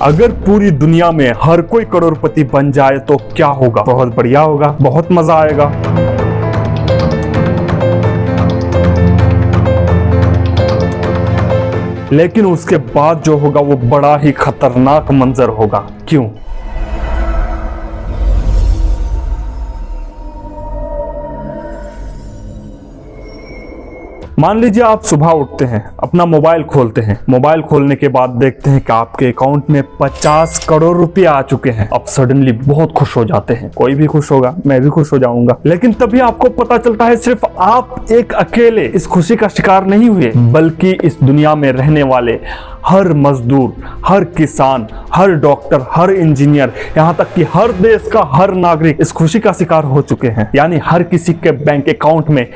अगर पूरी दुनिया में हर कोई करोड़पति बन जाए तो क्या होगा? बहुत बढ़िया होगा, बहुत मजा आएगा। लेकिन उसके बाद जो होगा वो बड़ा ही खतरनाक मंजर होगा। क्यों? मान लीजिए आप सुबह उठते हैं, अपना मोबाइल खोलते हैं, मोबाइल खोलने के बाद देखते हैं कि आपके अकाउंट में 50 करोड़ रुपए आ चुके हैं। अब सडनली बहुत खुश हो जाते हैं। कोई भी खुश होगा, मैं भी खुश हो जाऊंगा। लेकिन तभी आपको पता चलता है सिर्फ आप एक अकेले इस खुशी का शिकार नहीं हुए, बल्कि इस दुनिया में रहने वाले हर मजदूर, हर किसान, हर डॉक्टर, हर इंजीनियर, यहाँ तक कि हर देश का हर नागरिक इस खुशी का शिकार हो चुके हैं। यानी हर किसी के बैंक अकाउंट में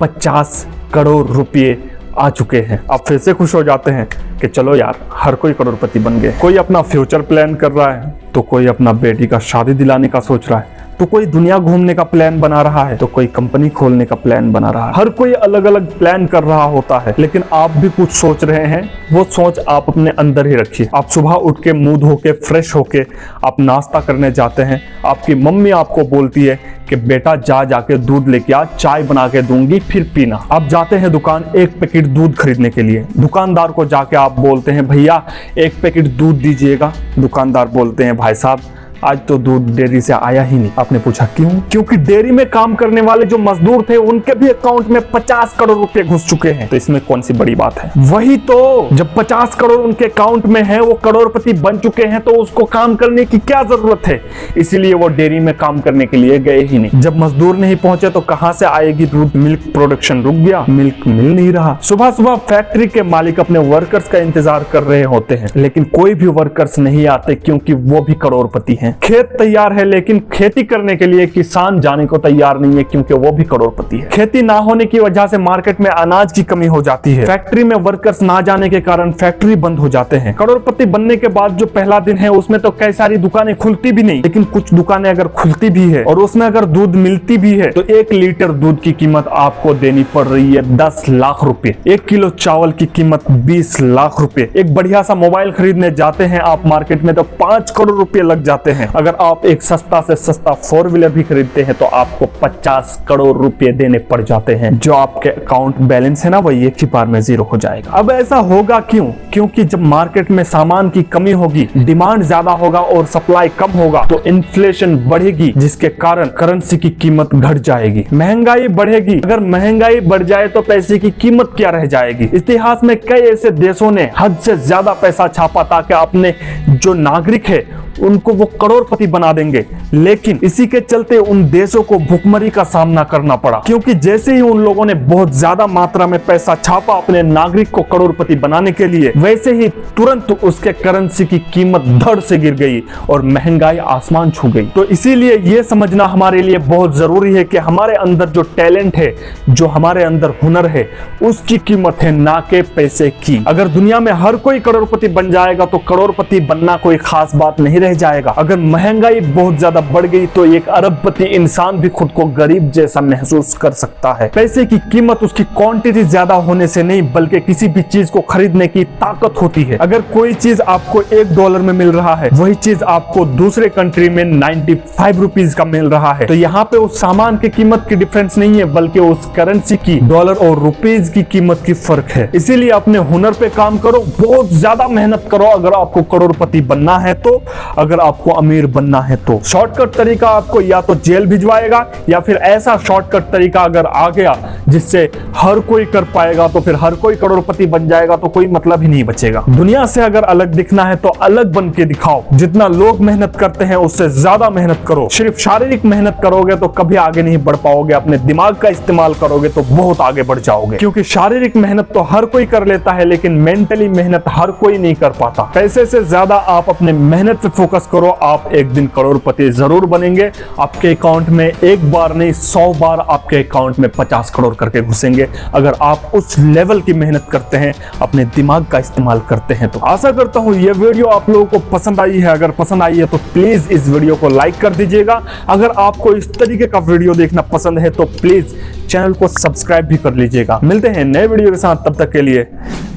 50 करोड़ रुपए आ चुके हैं। आप फिर से खुश हो जाते हैं कि चलो यार, हर कोई करोड़पति बन गए। कोई अपना फ्यूचर प्लान कर रहा है, तो कोई अपना बेटी का शादी दिलाने का सोच रहा है, तो कोई दुनिया घूमने का प्लान बना रहा है, तो कोई कंपनी खोलने का प्लान बना रहा है। हर कोई अलग अलग प्लान कर रहा होता है। लेकिन आप भी कुछ सोच रहे हैं, वो सोच आप अपने अंदर ही रखिए। आप सुबह उठ के मुंह धो के फ्रेश होके आप नाश्ता करने जाते हैं। आपकी मम्मी आपको बोलती है कि बेटा जाके दूध लेके आ, चाय बना के दूंगी, फिर पीना। आप जाते हैं दुकान एक पैकेट दूध खरीदने के लिए। दुकानदार को जाके आप बोलते हैं भैया एक पैकेट दूध दीजिएगा। दुकानदार बोलते हैं भाई साहब आज तो दूध डेयरी से आया ही नहीं। आपने पूछा क्यों? क्योंकि डेयरी में काम करने वाले जो मजदूर थे उनके भी अकाउंट में 50 करोड़ रुपए घुस चुके हैं। तो इसमें कौन सी बड़ी बात है? वही तो, जब 50 करोड़ उनके अकाउंट में है, वो करोड़पति बन चुके हैं, तो उसको काम करने की क्या जरूरत है? इसीलिए वो डेयरी में काम करने के लिए गए ही नहीं। जब मजदूर नहीं पहुंचे तो कहां से आएगी दूध? मिल्क प्रोडक्शन रुक गया, मिल्क मिल नहीं रहा। सुबह सुबह फैक्ट्री के मालिक अपने वर्कर्स का इंतजार कर रहे होते हैं, लेकिन कोई भी वर्कर्स नहीं आते क्योंकि वो भी करोड़पति हैं। खेत तैयार है, लेकिन खेती करने के लिए किसान जाने को तैयार नहीं है क्योंकि वो भी करोड़पति है। खेती ना होने की वजह से मार्केट में अनाज की कमी हो जाती है। फैक्ट्री में वर्कर्स ना जाने के कारण फैक्ट्री बंद हो जाते हैं। करोड़पति बनने के बाद जो पहला दिन है उसमें तो कई सारी दुकानें खुलती भी नहीं, लेकिन कुछ दुकानें अगर खुलती भी है और उसमें अगर दूध मिलती भी है तो 1 लीटर दूध की कीमत आपको देनी पड़ रही है 10 लाख रुपए। 1 किलो चावल की कीमत 20 लाख रुपए। एक बढ़िया सा मोबाइल खरीदने जाते हैं आप मार्केट में तो 5 करोड़ रुपए लग जाते हैं। अगर आप एक सस्ता से सस्ता 4 व्हीलर भी खरीदते हैं तो आपको 50 करोड़ रुपए देने पड़ जाते हैं। जो आपके अकाउंट बैलेंस है ना, वही एक ही बार में जीरो हो जाएगा। अब ऐसा होगा क्यों? क्योंकि जब मार्केट में सामान की कमी होगी, डिमांड ज्यादा होगा और सप्लाई कम होगा, तो इन्फ्लेशन बढ़ेगी, जिसके कारण करेंसी की कीमत घट जाएगी, महंगाई बढ़ेगी। अगर महंगाई बढ़ जाए तो पैसे की कीमत क्या रह जाएगी? इतिहास में कई ऐसे देशों ने हद से ज्यादा पैसा छापा ताकि अपने जो नागरिक है उनको वो करोड़पति बना देंगे, लेकिन इसी के चलते उन देशों को भुखमरी का सामना करना पड़ा। क्योंकि जैसे ही उन लोगों ने बहुत ज्यादा मात्रा में पैसा छापा अपने नागरिक को करोड़पति बनाने के लिए, वैसे ही तुरंत उसके करेंसी की कीमत धड़ से गिर गई और महंगाई आसमान छू गई। तो इसीलिए ये समझना हमारे लिए बहुत जरूरी है कि हमारे अंदर जो टैलेंट है, जो हमारे अंदर हुनर है, उसकी कीमत है, ना के पैसे की। अगर दुनिया में हर कोई करोड़पति बन जाएगा तो करोड़पति बनना कोई खास बात नहीं रह जाएगा। अगर महंगाई बहुत ज्यादा बढ़ गई तो एक अरबपति इंसान भी खुद को गरीब जैसा महसूस कर सकता है। पैसे की कीमत उसकी क्वांटिटी ज्यादा होने से नहीं, बल्कि किसी भी चीज को खरीदने की ताकत होती है। अगर कोई चीज आपको $1 में मिल रहा है, वही चीज आपको दूसरे कंट्री में 95 रुपीज का मिल रहा है, तो यहाँ पे उस सामान की कीमत की डिफरेंस नहीं है, बल्कि उस करेंसी की, डॉलर और रुपीज की कीमत की फर्क है। इसीलिए अपने हुनर पे काम करो, बहुत ज्यादा मेहनत करो अगर आपको करोड़पति बनना है तो। अगर आपको अमीर बनना है तो शॉर्टकट तरीका आपको या तो जेल भिजवाएगा, या फिर ऐसा शॉर्टकट तरीका अगर आ गया जिससे हर कोई कर पाएगा तो फिर हर कोई करोड़पति बन जाएगा, तो कोई मतलब ही नहीं बचेगा। दुनिया से अगर अलग दिखना है तो अलग बन के दिखाओ। जितना लोग मेहनत करते हैं उससे ज्यादा मेहनत करो। सिर्फ शारीरिक मेहनत करोगे तो कभी आगे नहीं बढ़ पाओगे। अपने दिमाग का इस्तेमाल करोगे तो बहुत आगे बढ़ जाओगे, क्योंकि शारीरिक मेहनत तो हर कोई कर लेता है, लेकिन मेंटली मेहनत हर कोई नहीं कर पाता। पैसे से ज्यादा आप अपने मेहनत पे फोकस करो, आप एक दिन करोड़पति जरूर बनेंगे। आपके अकाउंट में एक बार नहीं 100 बार आपके अकाउंट में 50 करोड़ करके घुसेंगे, अगर आप उस लेवल की मेहनत करते हैं, अपने दिमाग का इस्तेमाल करते हैं तो। आशा करता हूं ये वीडियो आप लोगों को पसंद आई है। अगर पसंद आई है तो प्लीज इस वीडियो को लाइक कर दीजिएगा। अगर आपको इस तरीके का वीडियो देखना पसंद है तो प्लीज चैनल को सब्सक्राइब भी कर लीजिएगा। मिलते हैं नए वीडियो के साथ, तब तक के लिए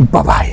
बाय बाय।